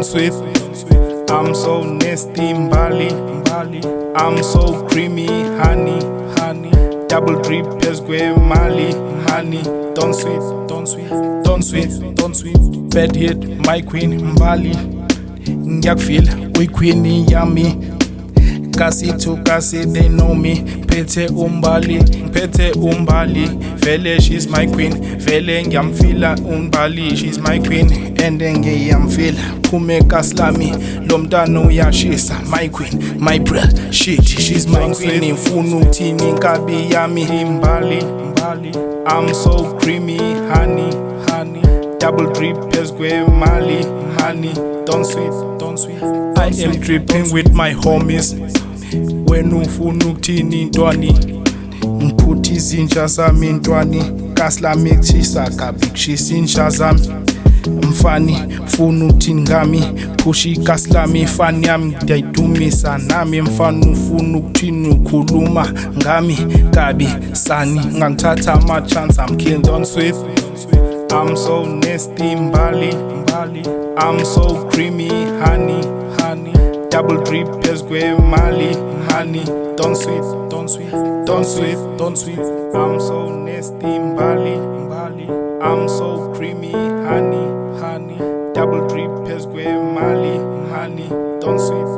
sweet. I'm so nasty, Mbali. I'm so creamy, honey. Double drip, Mali, honey. Don't sweet. Bad hit, my queen, Mbali. Ngiyakufeel, we queen yami. Cosy to Cosy, they know me. Pete Umbali. Vele, she's my queen. Vele ngiyamfila Umbali, she's my queen. And ngiyamfila kumeka slami. Lomdano uyashisa, my queen, my breath, shit, she's my queen. Ngifuna ukuthini inkabi yami Mbali. I'm so creamy, honey. Double drip, Mali, honey. Don't sweet. I am dripping with my homies. When ufuna ukuthini ntwani, ngiphuthi izinja zami ntwani. Kaslami kushisa kabi kushisa inja zami. Mfani funa ukuthini ngami, phusha ikaslami fani yami ngiyayidumisa nami. Mfana ufuna ukuthini ukhuluma ngami kabi sani, ngangithatha ama-chance, I'm killed on sweet. I'm so nasty, Mbali. I'm so creamy, honey. Double drip, Mali, honey. Don't sweet. I'm so nasty, Mbali. I'm so creamy, honey. Double drip, Mali, honey. Don't sweet.